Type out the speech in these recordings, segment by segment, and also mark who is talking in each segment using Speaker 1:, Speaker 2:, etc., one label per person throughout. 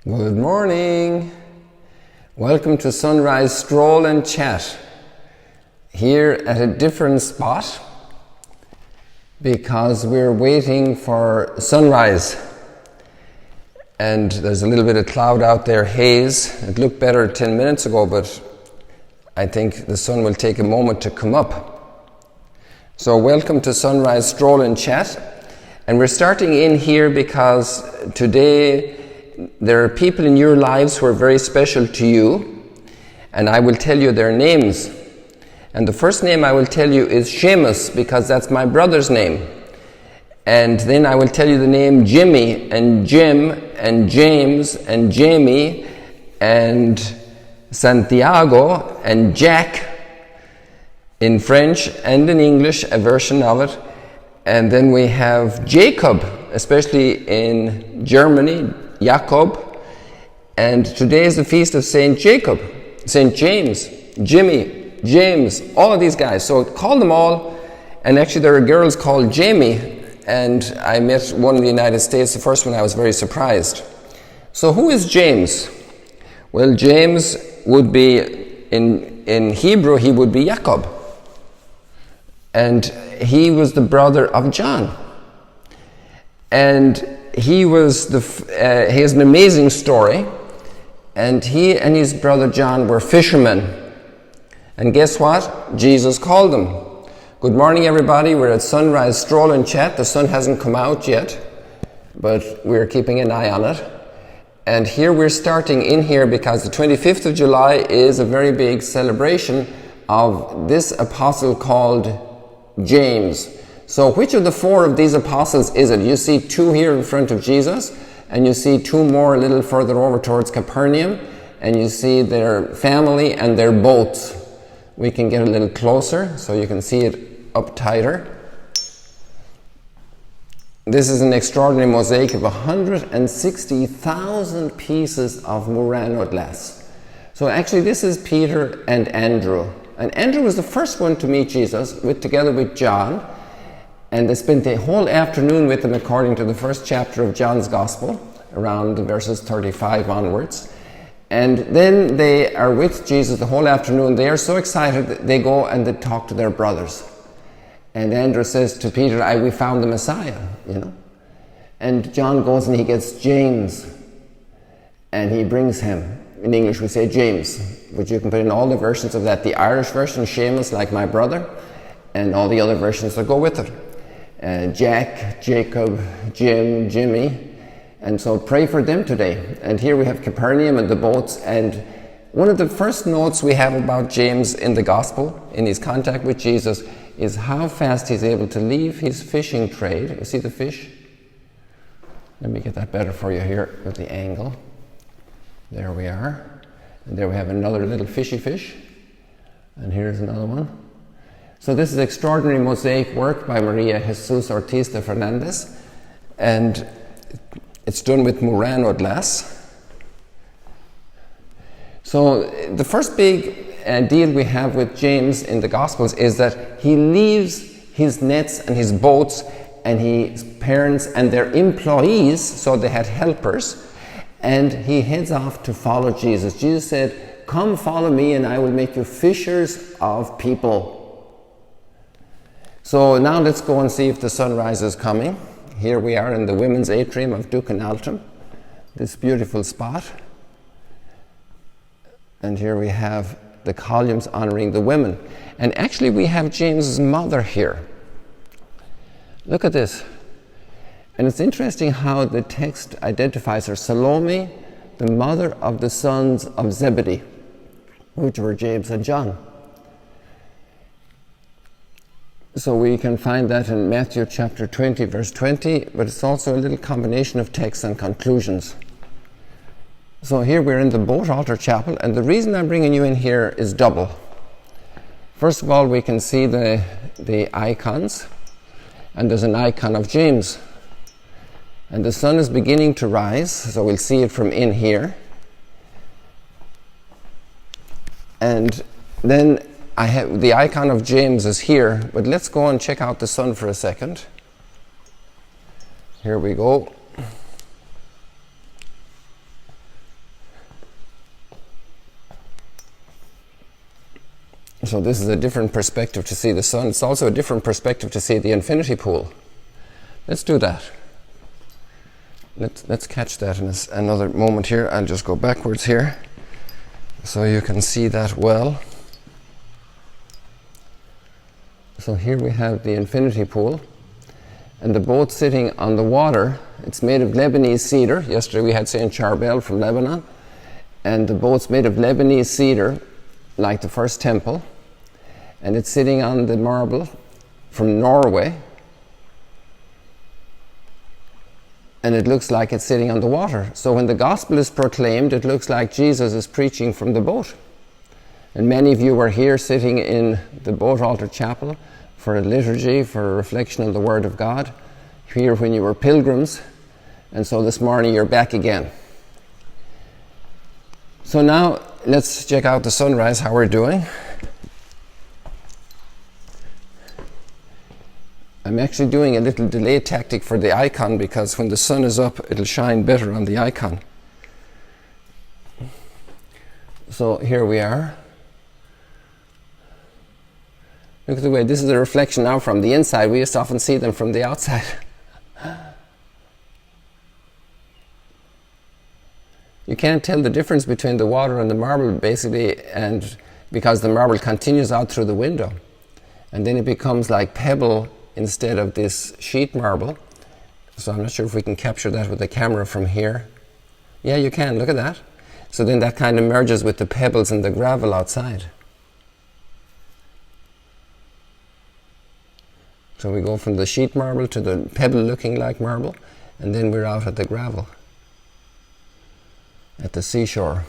Speaker 1: Good morning. Welcome to Sunrise Stroll and Chat. Here at a different spot because we're waiting for sunrise. And there's a little bit of cloud out there, haze. It looked better 10 minutes ago, but I think the sun will take a moment to come up. So welcome to Sunrise Stroll and Chat. And we're starting in here because today there are people in your lives who are very special to you, and I will tell you their names. And the first name I will tell you is Seamus, because that's my brother's name. And then I will tell you the name Jimmy and Jim and James and Jamie and Santiago and Jack in French and in English, a version of it. And then we have Jacob, especially in Germany, Jacob, and today is the feast of Saint Jacob, Saint James, Jimmy, James, all of these guys. So call them all, and actually there are girls called Jamie, and I met one in the United States, the first one. I was very surprised. So who is James? Well, James would be, in Hebrew, he would be Jacob, and he was the brother of John, and he has an amazing story, and he and his brother John were fishermen. And guess what? Jesus called them. Good morning, everybody. We're at Sunrise Stroll and Chat. The sun hasn't come out yet, but we're keeping an eye on it. And here we're starting in here because the 25th of July is a very big celebration of this apostle called James. So which of the four of these apostles is it? You see two here in front of Jesus, and you see two more a little further over towards Capernaum, and you see their family and their boats. We can get a little closer so you can see it up tighter. This is an extraordinary mosaic of 160,000 pieces of Murano glass. So actually this is Peter and Andrew. And Andrew was the first one to meet Jesus together with John. And they spent the whole afternoon with him according to the first chapter of John's Gospel, around verses 35 onwards. And then they are with Jesus the whole afternoon. They are so excited that they go and they talk to their brothers. And Andrew says to Peter, we found the Messiah, And John goes and he gets James, and he brings him. In English we say James, but you can put in all the versions of that. The Irish version, Seamus, like my brother, and all the other versions that go with it. Jack, Jacob, Jim, Jimmy, and so pray for them today. And here we have Capernaum and the boats, and one of the first notes we have about James in the Gospel, in his contact with Jesus, is how fast he's able to leave his fishing trade. You see the fish? Let me get that better for you here with the angle. There we are. And there we have another little fishy fish, and here's another one. So this is extraordinary mosaic work by Maria Jesus Ortiz de Fernandez, and it's done with Murano glass. So the first big deal we have with James in the Gospels is that he leaves his nets and his boats and his parents and their employees, so they had helpers, and he heads off to follow Jesus. Jesus said, "Come follow me and I will make you fishers of people." So now let's go and see if the sunrise is coming. Here we are in the women's atrium of Dukeelton, this beautiful spot. And here we have the columns honoring the women. And actually we have James's mother here. Look at this. And it's interesting how the text identifies her. Salome, the mother of the sons of Zebedee, which were James and John. So we can find that in Matthew chapter 20, verse 20, but it's also a little combination of texts and conclusions. So here we're in the Boat Altar Chapel, and the reason I'm bringing you in here is double. First of all, we can see the icons, and there's an icon of James. And the sun is beginning to rise, so we'll see it from in here. And then I have the icon of James is here, but let's go and check out the sun for a second. Here we go. So this is a different perspective to see the sun. It's also a different perspective to see the infinity pool. Let's do that. Let's catch that in another moment here. I'll just go backwards here so you can see that well. So here we have the infinity pool, and the boat sitting on the water. It's made of Lebanese cedar. Yesterday we had St. Charbel from Lebanon, and the boat's made of Lebanese cedar, like the first temple, and it's sitting on the marble from Norway, and it looks like it's sitting on the water. So when the gospel is proclaimed, it looks like Jesus is preaching from the boat. And many of you were here sitting in the Dukeelton Chapel for a liturgy, for a reflection on the Word of God, here when you were pilgrims, and so this morning you're back again. So now let's check out the sunrise, how we're doing. I'm actually doing a little delay tactic for the icon, because when the sun is up, it'll shine better on the icon. So here we are. Look at the way, this is a reflection now from the inside. We just often see them from the outside. You can't tell the difference between the water and the marble, basically, and because the marble continues out through the window. And then it becomes like pebble instead of this sheet marble. So I'm not sure if we can capture that with the camera from here. Yeah, you can, look at that. So then that kind of merges with the pebbles and the gravel outside. So we go from the sheet marble to the pebble looking like marble, and then we're out at the gravel, at the seashore.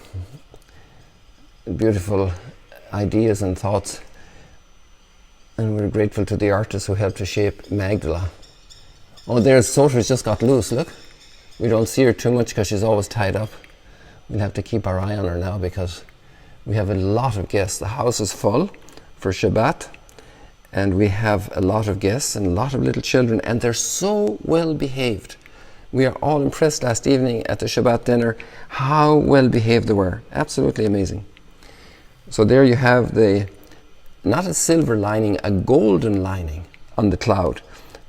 Speaker 1: Beautiful ideas and thoughts. And we're grateful to the artists who helped to shape Magdala. Oh, there's Sotra's just got loose, look. We don't see her too much because she's always tied up. We'll have to keep our eye on her now because we have a lot of guests. The house is full for Shabbat, and we have a lot of guests and a lot of little children, and they're so well behaved. We are all impressed last evening at the Shabbat dinner how well behaved they were. Absolutely amazing. So there you have not a silver lining, a golden lining on the cloud.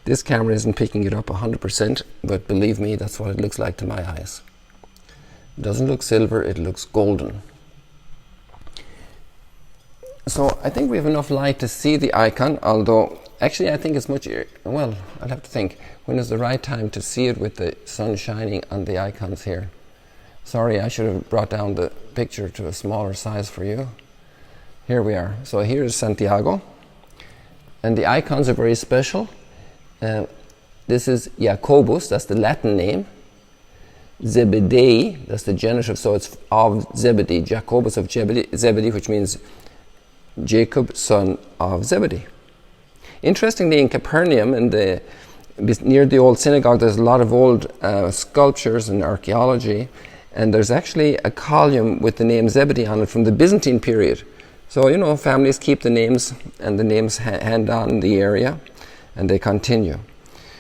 Speaker 1: This camera isn't picking it up 100%, but believe me, that's what it looks like to my eyes. It doesn't look silver, it looks golden. So I think we have enough light to see the icon, although actually I think it's much, well, I'll have to think, when is the right time to see it with the sun shining on the icons here? Sorry, I should have brought down the picture to a smaller size for you. Here we are. So here is Santiago, and the icons are very special. This is Jacobus, that's the Latin name. Zebedei, that's the genitive, so it's of Zebedee, Jacobus of Zebedee, which means Jacob, son of Zebedee. Interestingly, in Capernaum, near the old synagogue, there's a lot of old sculptures and archaeology, and there's actually a column with the name Zebedee on it from the Byzantine period. So, you know, families keep the names, and the names hand on in the area, and they continue.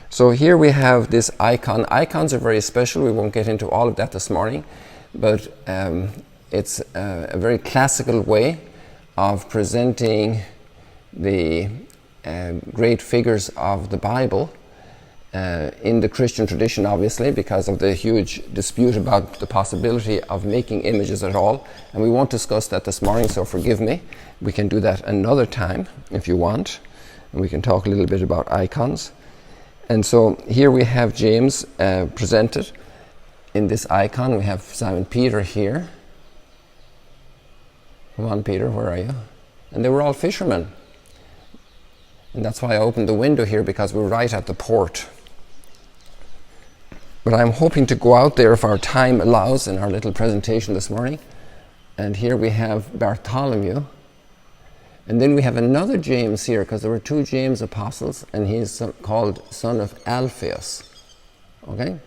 Speaker 1: So here we have this icon. Icons are very special. We won't get into all of that this morning, but it's a very classical way of presenting the great figures of the Bible in the Christian tradition, obviously, because of the huge dispute about the possibility of making images at all. And we won't discuss that this morning, so forgive me. We can do that another time if you want, and we can talk a little bit about icons. And so here we have James presented in this icon. We have Simon Peter here. Come on, Peter, where are you? And they were all fishermen. And that's why I opened the window here, because we're right at the port. But I'm hoping to go out there if our time allows in our little presentation this morning. And here we have Bartholomew. And then we have another James here, because there were two James apostles, and he's called son of Alphaeus. Okay?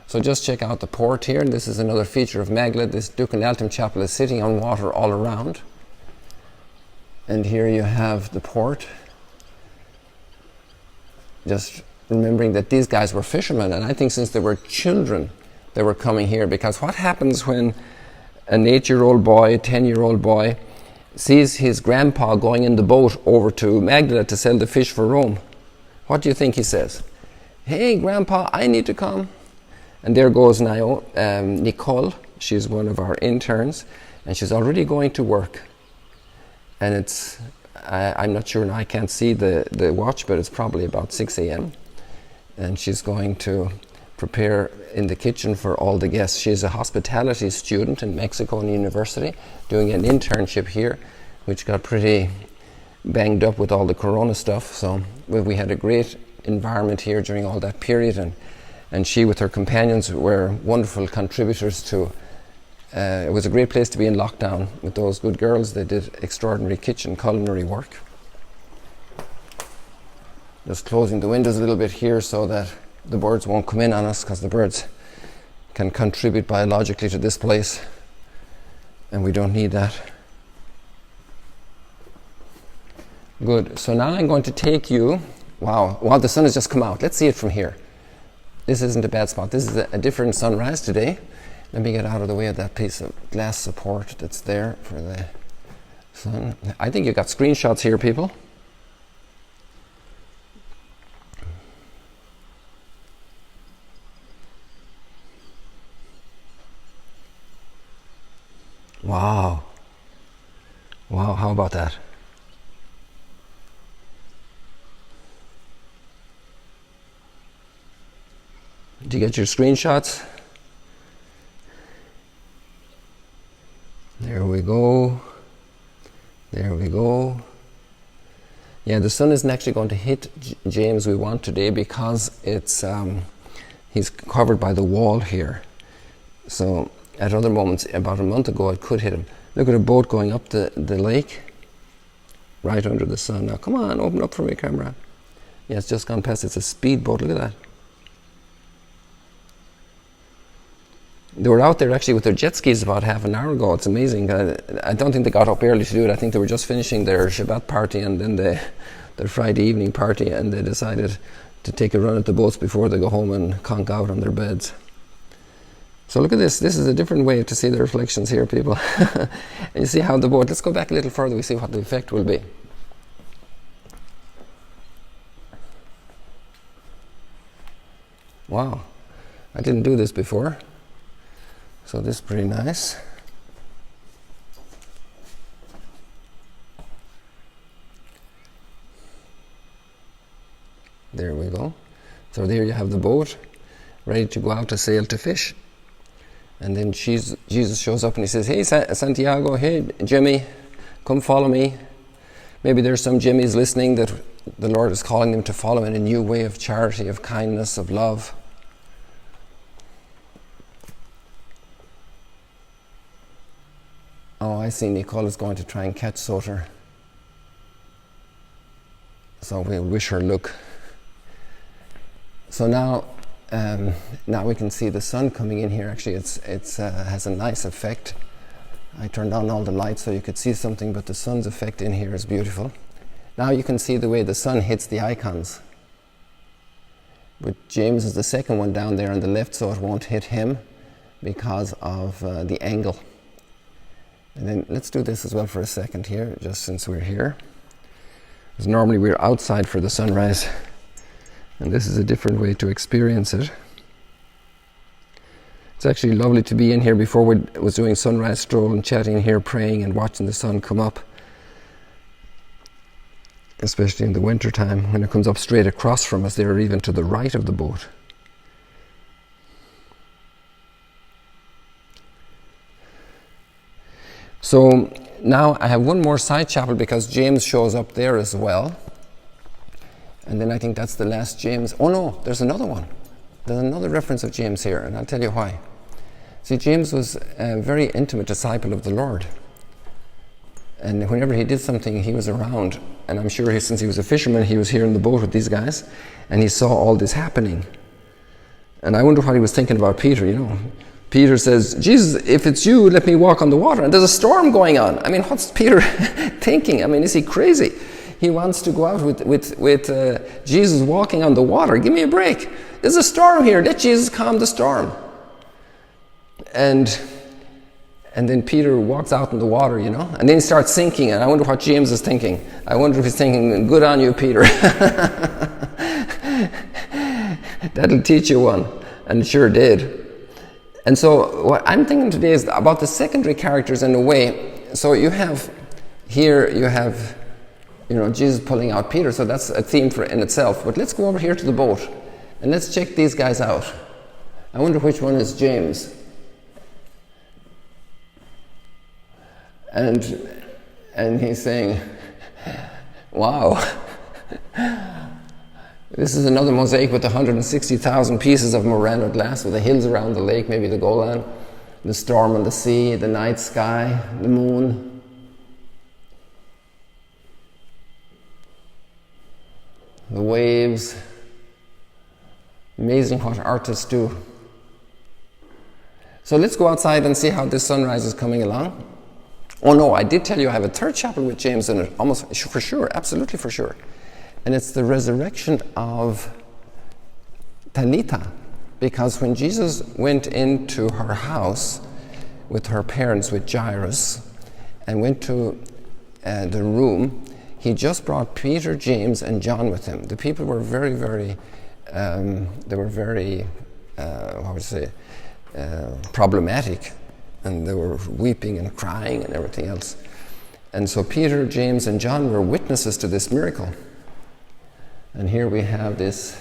Speaker 1: So just check out the port here, and this is another feature of Magdala. This Dukeelton Chapel is sitting on water all around. And here you have the port. Just remembering that these guys were fishermen, and I think since they were children, they were coming here, because what happens when an 8-year-old boy, a 10-year-old boy, sees his grandpa going in the boat over to Magdala to sell the fish for Rome. What do you think he says? Hey, Grandpa, I need to come. And there goes now Nicole. She's one of our interns, and she's already going to work. And it's, I'm not sure, and I can't see the watch, but it's probably about 6 a.m. And she's going to prepare in the kitchen for all the guests. She's a hospitality student in Mexico University, doing an internship here, which got pretty banged up with all the corona stuff. So we had a great environment here during all that period, and she with her companions were wonderful contributors to it was a great place to be in lockdown with those good girls. They did extraordinary kitchen culinary work. Just closing the windows a little bit here so that the birds won't come in on us, because the birds can contribute biologically to this place, and we don't need that. Good. So now I'm going to take you. Wow, the sun has just come out. Let's see it from here. This isn't a bad spot. This is a different sunrise today. Let me get out of the way of that piece of glass support that's there for the sun. I think you got screenshots here, people. Wow. Wow, how about that? Did you get your screenshots? There we go. There we go. Yeah, the sun isn't actually going to hit James we want today because it's he's covered by the wall here. So at other moments, about a month ago, it could hit him. Look at a boat going up the lake, right under the sun. Now, come on, open up for me, camera. Yeah, it's just gone past. It's a speedboat. Look at that. They were out there actually with their jet skis about half an hour ago. It's amazing. I don't think they got up early to do it. I think they were just finishing their Shabbat party and then their Friday evening party, and they decided to take a run at the boats before they go home and conk out on their beds. So look at this. This is a different way to see the reflections here, people. And you see how the boat, let's go back a little further, we see what the effect will be. Wow, I didn't do this before. So this is pretty nice. There we go. So there you have the boat, ready to go out to sail to fish. And then Jesus shows up and he says, hey, Santiago, hey, Jimmy, come follow me. Maybe there's some Jimmys listening that the Lord is calling them to follow in a new way of charity, of kindness, of love. Oh, I see Nicole is going to try and catch Soter. So we'll wish her luck. So now we can see the sun coming in here. Actually, it has a nice effect. I turned on all the lights so you could see something, but the sun's effect in here is beautiful. Now you can see the way the sun hits the icons. But James is the second one down there on the left, so it won't hit him because of the angle. And then let's do this as well for a second here, just since we're here. Because normally we're outside for the sunrise, and this is a different way to experience it. It's actually lovely to be in here. Before we was doing sunrise stroll and chatting here, praying and watching the sun come up. Especially in the winter time when it comes up straight across from us there, or even to the right of the boat. So now I have one more side chapel because James shows up there as well. And then I think that's the last James. Oh no, there's another one. There's another reference of James here, and I'll tell you why. See, James was a very intimate disciple of the Lord. And whenever he did something, he was around. And I'm sure since he was a fisherman, he was here in the boat with these guys, and he saw all this happening. And I wonder what he was thinking about Peter, you know. Peter says, Jesus, if it's you, let me walk on the water. And there's a storm going on. I mean, what's Peter thinking? I mean, is he crazy? He wants to go out with Jesus walking on the water. Give me a break. There's a storm here. Let Jesus calm the storm. And And then Peter walks out in the water, you know, and then he starts sinking. And I wonder what James is thinking. I wonder if he's thinking, good on you, Peter. That'll teach you one. And it sure did. And so what I'm thinking today is about the secondary characters in a way. So you have here, you know, Jesus pulling out Peter. So that's a theme in itself. But let's go over here to the boat. And let's check these guys out. I wonder which one is James. And he's saying, wow, this is another mosaic with 160,000 pieces of Murano glass with the hills around the lake, maybe the Golan, the storm on the sea, the night sky, the moon. The waves. Amazing what artists do. So let's go outside and see how this sunrise is coming along. Oh no, I did tell you I have a third chapel with James in it, almost for sure, absolutely for sure. And it's the resurrection of Talitha. Because when Jesus went into her house with her parents, with Jairus, and went to the room, he just brought Peter, James, and John with him. The people were very, very, problematic. And they were weeping and crying and everything else. And so Peter, James, and John were witnesses to this miracle. And here we have this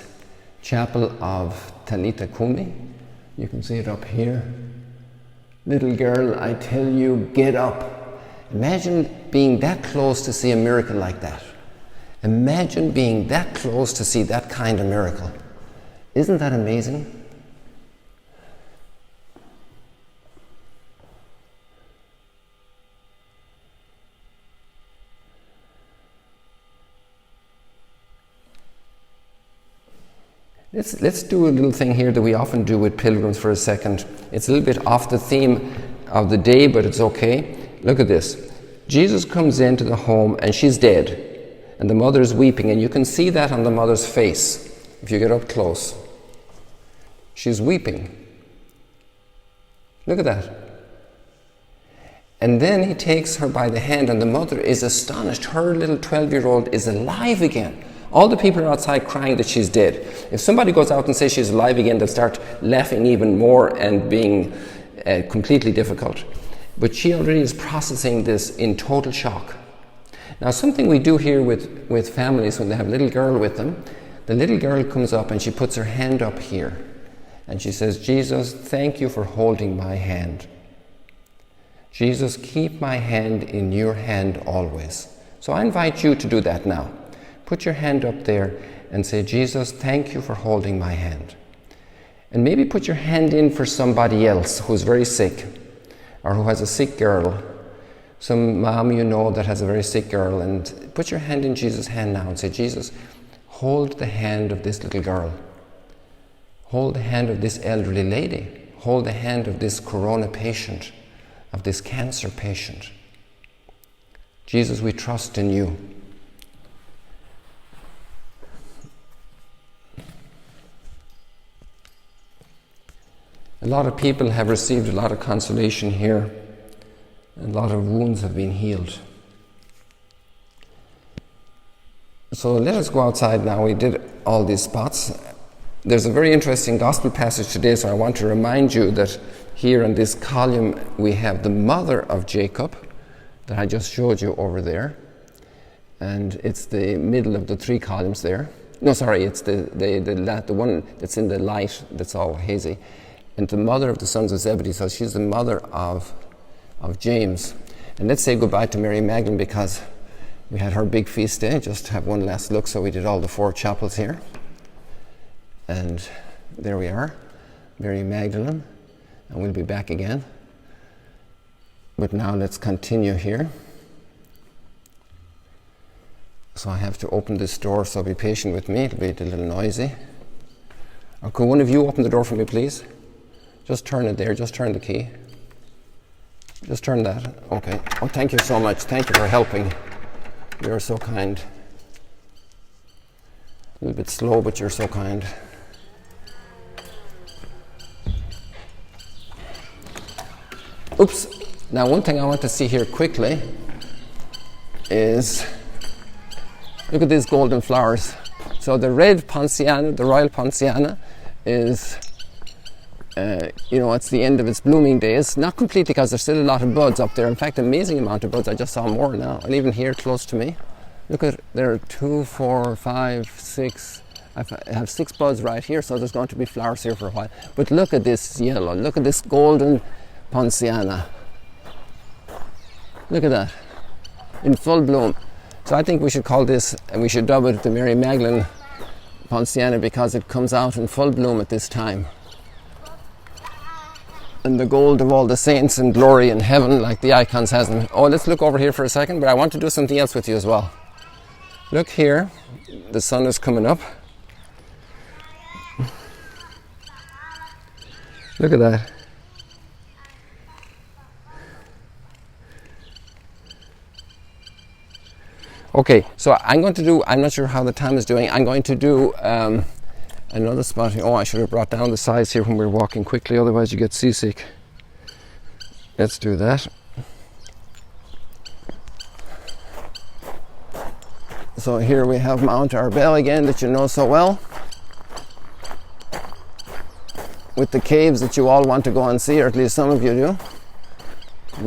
Speaker 1: chapel of Talithakumi. You can see it up here. Little girl, I tell you, get up. Imagine being that close to see a miracle like that. Imagine being that close to see that kind of miracle. Isn't that amazing? Let's do a little thing here that we often do with pilgrims for a second. It's a little bit off the theme of the day, but it's okay. Look at this. Jesus comes into the home and she's dead. And the mother is weeping, and you can see that on the mother's face if you get up close. She's weeping. Look at that. And then he takes her by the hand, and the mother is astonished. Her little 12-year-old is alive again. All the people are outside crying that she's dead. If somebody goes out and says she's alive again, they'll start laughing even more and being completely difficult. But she already is processing this in total shock. Now, something we do here with families when they have a little girl with them, the little girl comes up and she puts her hand up here. And she says, Jesus, thank you for holding my hand. Jesus, keep my hand in your hand always. So I invite you to do that now. Put your hand up there and say, Jesus, thank you for holding my hand. And maybe put your hand in for somebody else who's very sick or who has a sick girl. Some mom you know that has a very sick girl, and put your hand in Jesus' hand now and say, Jesus, hold the hand of this little girl. Hold the hand of this elderly lady. Hold the hand of this corona patient, of this cancer patient. Jesus, we trust in you. A lot of people have received a lot of consolation here. A lot of wounds have been healed. So let us go outside now. We did all these spots. There's a very interesting gospel passage today, so I want to remind you that here in this column we have the mother of Jacob that I just showed you over there. And it's the middle of the three columns there. No, sorry, it's the one that's in the light that's all hazy. And the mother of the sons of Zebedee, so she's the mother of James. And let's say goodbye to Mary Magdalene because we had her big feast day. Just have one last look. So we did all the 4 chapels here. And there we are, Mary Magdalene. And we'll be back again. But now let's continue here. So I have to open this door, so be patient with me. It'll be a little noisy. Or could one of you open the door for me, please? Just turn it there, just turn the key. Just turn that. Okay. Oh, thank you so much. Thank you for helping. You're so kind. A little bit slow, but you're so kind. Oops. Now, one thing I want to see here quickly is, look at these golden flowers. So the red Panciana, the royal Panciana, is, it's the end of its blooming days. Not completely, because there's still a lot of buds up there. In fact, amazing amount of buds. I just saw more now, and even here close to me. Look at, there are 2, 4, 5, 6. I have 6 buds right here, so there's going to be flowers here for a while. But look at this yellow. Look at this golden Panciana. Look at that, in full bloom. So I think we should call this, and we should dub it the Mary Magdalene Panciana, because it comes out in full bloom at this time. And the gold of all the saints in glory in heaven, like the icons has them. Oh, let's look over here for a second, but I want to do something else with you as well. Look here, the sun is coming up. Look at that. Okay, so I'm going to do, I'm not sure how the time is doing, I'm going to do another spot here. Oh, I should have brought down the size here when we were walking quickly, otherwise you get seasick. Let's do that. So here we have Mount Arbel again, that you know so well, with the caves that you all want to go and see, or at least some of you do.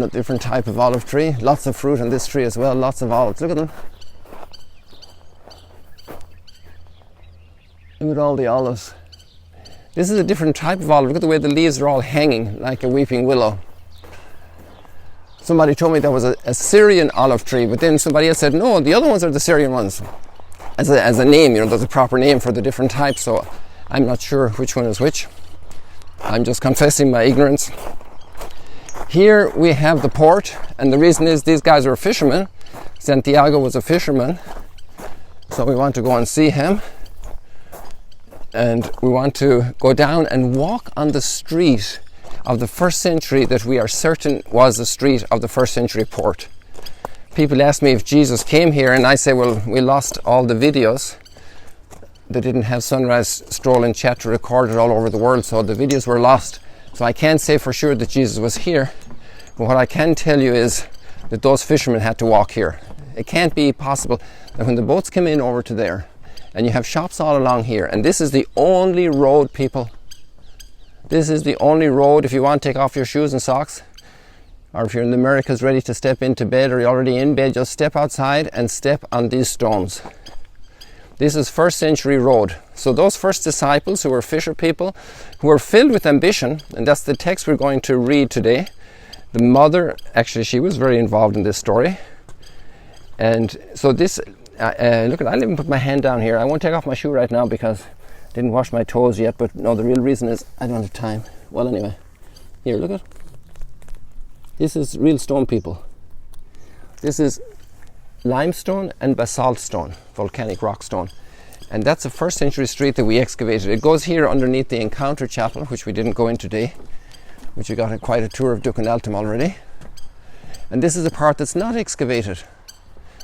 Speaker 1: A different type of olive tree, lots of fruit on this tree as well, lots of olives. Look at them. Look at all the olives. This is a different type of olive. Look at the way the leaves are all hanging like a weeping willow. Somebody told me that was a Syrian olive tree, but then somebody else said, no, the other ones are the Syrian ones. As a name, there's a proper name for the different types, so I'm not sure which one is which. I'm just confessing my ignorance. Here we have the port, and the reason is these guys are fishermen. Santiago was a fisherman, so we want to go and see him. And we want to go down and walk on the street of the first century that we are certain was the street of the first century port. People ask me if Jesus came here, and I say, well, we lost all the videos. They didn't have Sunrise Stroll and Chat to record it all over the world, so the videos were lost. So I can't say for sure that Jesus was here, but what I can tell you is that those fishermen had to walk here. It can't be possible that when the boats came in over to there, and you have shops all along here, and this is the only road, people. This is the only road. If you want to take off your shoes and socks, or if you're in the Americas ready to step into bed, or you're already in bed, just step outside and step on these stones. This is first century road. So those first disciples who were fisher people, who were filled with ambition, and that's the text we're going to read today. The mother, actually, she was very involved in this story. And so this, look, I'll even put my hand down here. I won't take off my shoe right now because I didn't wash my toes yet, but no, the real reason is I don't have time. Well, anyway, here, look at. This is real stone, people. This is limestone and basalt stone, volcanic rock stone. And that's a first century street that we excavated. It goes here underneath the Encounter Chapel, which we didn't go in today, which we got quite a tour of Dukeelton already. And this is a part that's not excavated.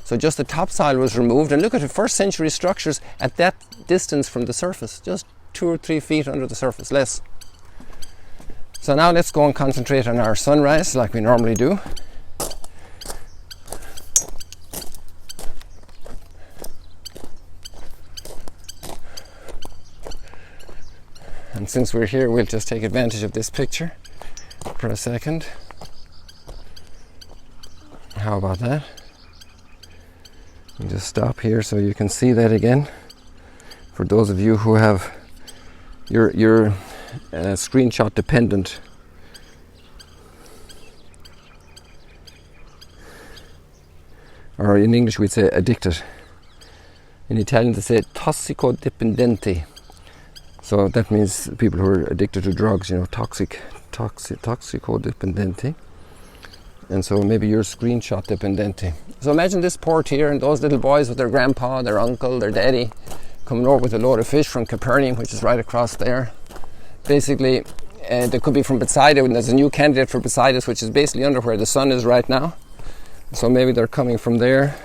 Speaker 1: So just the topsoil was removed, and look at the first century structures at that distance from the surface, just 2 or 3 feet under the surface, less. So now let's go and concentrate on our sunrise like we normally do. And since we're here, we'll just take advantage of this picture for a second. How about that? And just stop here so you can see that again. For those of you who have your screenshot dependent. Or in English we'd say addicted. In Italian they say tossicodipendenti. So that means people who are addicted to drugs, toxicodipendenti. And so maybe you're screenshot dipendenti. So imagine this port here, and those little boys with their grandpa, their uncle, their daddy, coming over with a load of fish from Capernaum, which is right across there. Basically, they could be from Bethsaida, and there's a new candidate for Bethsaida, which is basically under where the sun is right now. So maybe they're coming from there.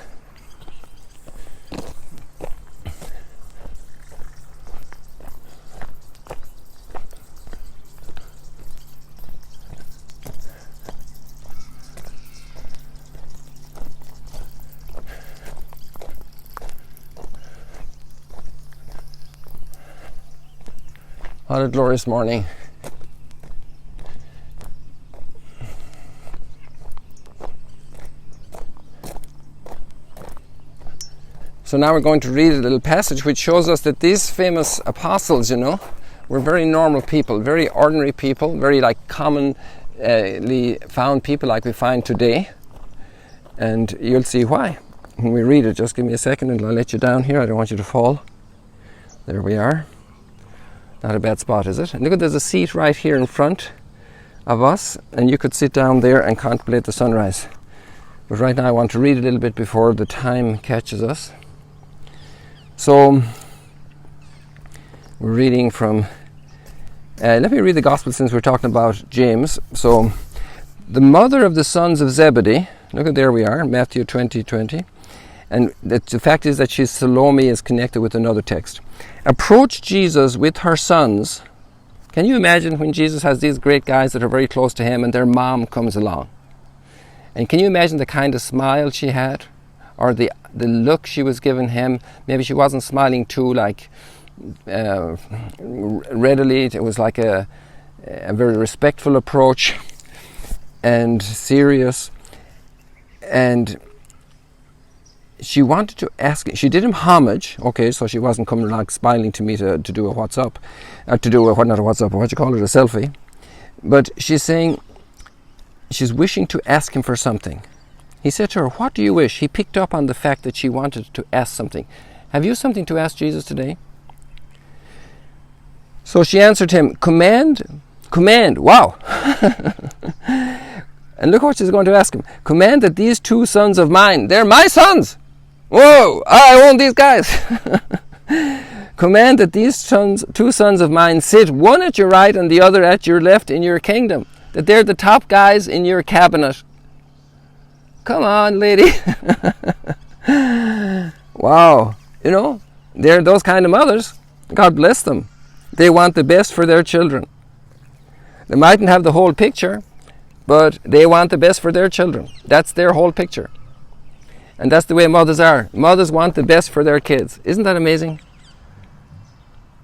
Speaker 1: What a glorious morning. So now we're going to read a little passage which shows us that these famous apostles, were very normal people, very ordinary people, very like commonly found people like we find today. And you'll see why when we read it. Just give me a second and I'll let you down here. I don't want you to fall. There we are. Not a bad spot, is it? And look, there's a seat right here in front of us, and you could sit down there and contemplate the sunrise. But right now I want to read a little bit before the time catches us. So we're reading from, let me read the gospel since we're talking about James. So the mother of the sons of Zebedee, look at there we are, Matthew 20:20. And the fact is that Salome is connected with another text. Approached Jesus with her sons. Can you imagine when Jesus has these great guys that are very close to him and their mom comes along? And can you imagine the kind of smile she had? Or the look she was giving him? Maybe she wasn't smiling too readily. It was like a very respectful approach and serious. And she wanted to ask, she did him homage, okay, so she wasn't coming like smiling to me to do a what's up, not a WhatsApp, what you call it, a selfie. But she's saying, she's wishing to ask him for something. He said to her, what do you wish? He picked up on the fact that she wanted to ask something. Have you something to ask Jesus today? So she answered him, command, wow. And look what she's going to ask him. Command that these two sons of mine, they're my sons. Whoa, I own these guys. Command that these two sons of mine sit, one at your right and the other at your left in your kingdom. That they're the top guys in your cabinet. Come on, lady. Wow. They're those kind of mothers. God bless them. They want the best for their children. They mightn't have the whole picture, but they want the best for their children. That's their whole picture. And that's the way mothers are. Mothers want the best for their kids. Isn't that amazing?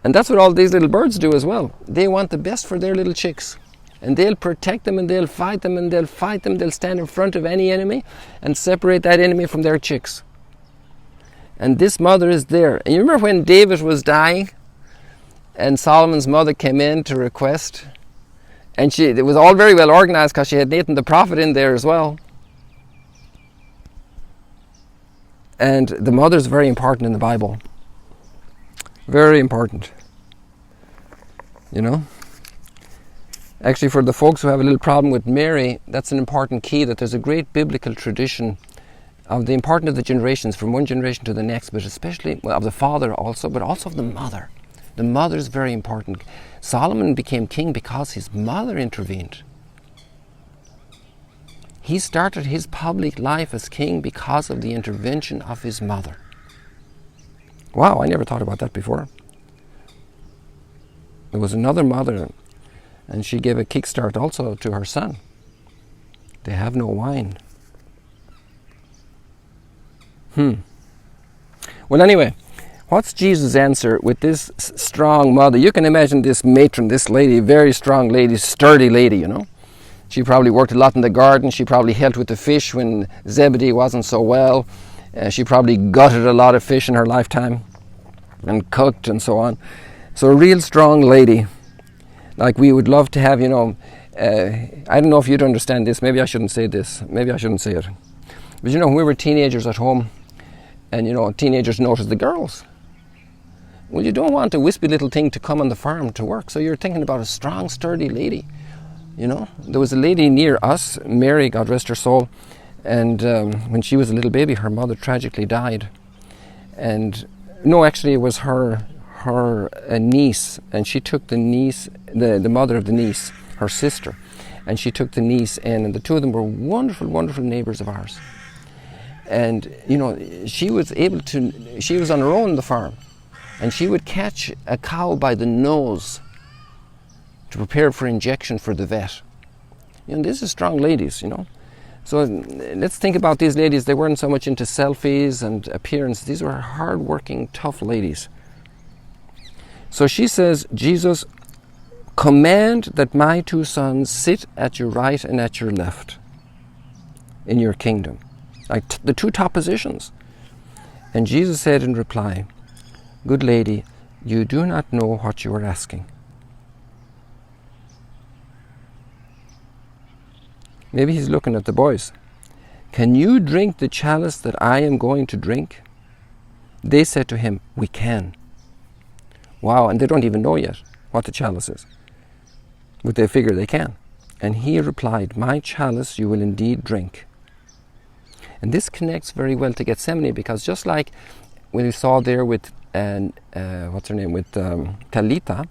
Speaker 1: And that's what all these little birds do as well. They want the best for their little chicks. And they'll protect them and they'll fight them and they'll fight them. They'll stand in front of any enemy and separate that enemy from their chicks. And this mother is there. And you remember when David was dying and Solomon's mother came in to request? And it was all very well organized because she had Nathan the prophet in there as well. And the mother is very important in the Bible. Very important. Actually, for the folks who have a little problem with Mary, that's an important key, that there's a great biblical tradition of the importance of the generations from one generation to the next, but especially of the father also, but also of the mother. The mother is very important. Solomon became king because his mother intervened. He started his public life as king because of the intervention of his mother. Wow, I never thought about that before. There was another mother, and she gave a kickstart also to her son. They have no wine. Well, anyway, what's Jesus' answer with this strong mother? You can imagine this matron, this lady, very strong lady, sturdy lady, She probably worked a lot in the garden. She probably helped with the fish when Zebedee wasn't so well. She probably gutted a lot of fish in her lifetime and cooked and so on. So a real strong lady, like we would love to have, I don't know if you'd understand this. Maybe I shouldn't say this. Maybe I shouldn't say it. But when we were teenagers at home, and teenagers notice the girls. Well, you don't want a wispy little thing to come on the farm to work. So you're thinking about a strong, sturdy lady. There was a lady near us, Mary, God rest her soul, and when she was a little baby, her mother tragically died. And no, actually, it was her niece, and she took the mother of the niece, her sister, and she took the niece in, and the two of them were wonderful, wonderful neighbors of ours. And she was on her own on the farm, and she would catch a cow by the nose to prepare for injection for the vet. These are strong ladies, So let's think about these ladies. They weren't so much into selfies and appearance. These were hard-working, tough ladies. So she says, Jesus, command that my 2 sons sit at your right and at your left in your kingdom. Like the 2 top positions. And Jesus said in reply, good lady, you do not know what you are asking. Maybe he's looking at the boys. Can you drink the chalice that I am going to drink? They said to him, we can. Wow, and they don't even know yet what the chalice is. But they figure they can. And he replied, my chalice you will indeed drink. And this connects very well to Gethsemane, because just like when we saw there with, what's her name, with Talitha,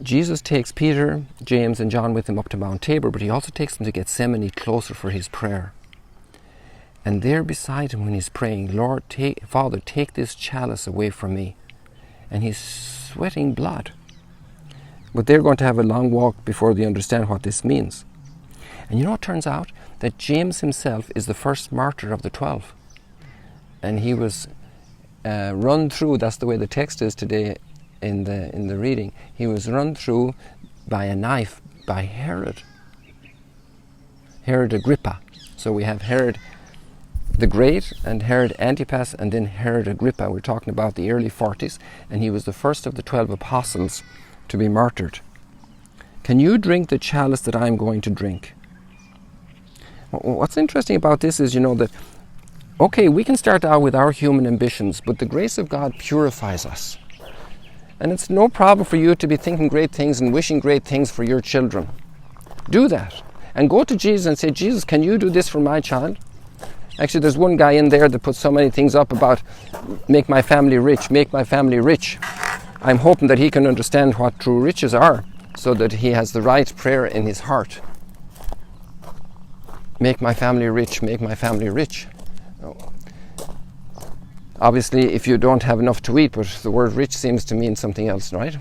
Speaker 1: Jesus takes Peter, James and John with him up to Mount Tabor, but he also takes them to Gethsemane closer for his prayer. And there beside him when he's praying, Lord, Father, take this chalice away from me. And he's sweating blood. But they're going to have a long walk before they understand what this means. And you know, it turns out that James himself is the first martyr of the 12. And he was run through, that's the way the text is today in the reading, he was run through by a knife by Herod Agrippa. So we have Herod the Great and Herod Antipas and then Herod Agrippa. We're talking about the early 40s, and he was the first of the 12 apostles to be martyred. Can you drink the chalice that I'm going to drink? What's interesting about this is, that, okay, we can start out with our human ambitions, but the grace of God purifies us. And it's no problem for you to be thinking great things and wishing great things for your children. Do that. And go to Jesus and say, Jesus, can you do this for my child? Actually, there's one guy in there that puts so many things up about make my family rich, make my family rich. I'm hoping that he can understand what true riches are so that he has the right prayer in his heart. Make my family rich, make my family rich. Obviously, if you don't have enough to eat, but the word rich seems to mean something else, right?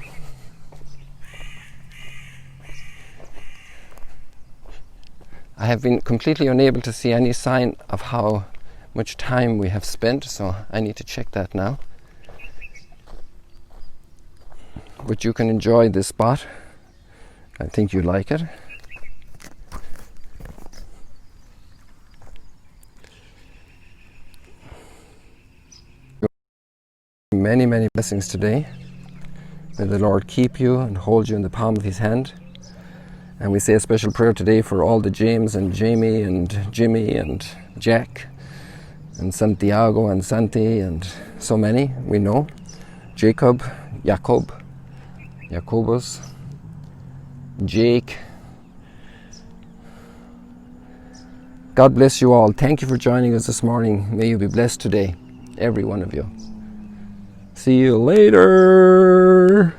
Speaker 1: I have been completely unable to see any sign of how much time we have spent, so I need to check that now. But you can enjoy this spot. I think you like it. Many, many blessings today. May the Lord keep you and hold you in the palm of his hand. And we say a special prayer today for all the James and Jamie and Jimmy and Jack and Santiago and Santi and so many we know. Jacob, Jacobus, Jake. God bless you all. Thank you for joining us this morning. May you be blessed today, every one of you. See you later.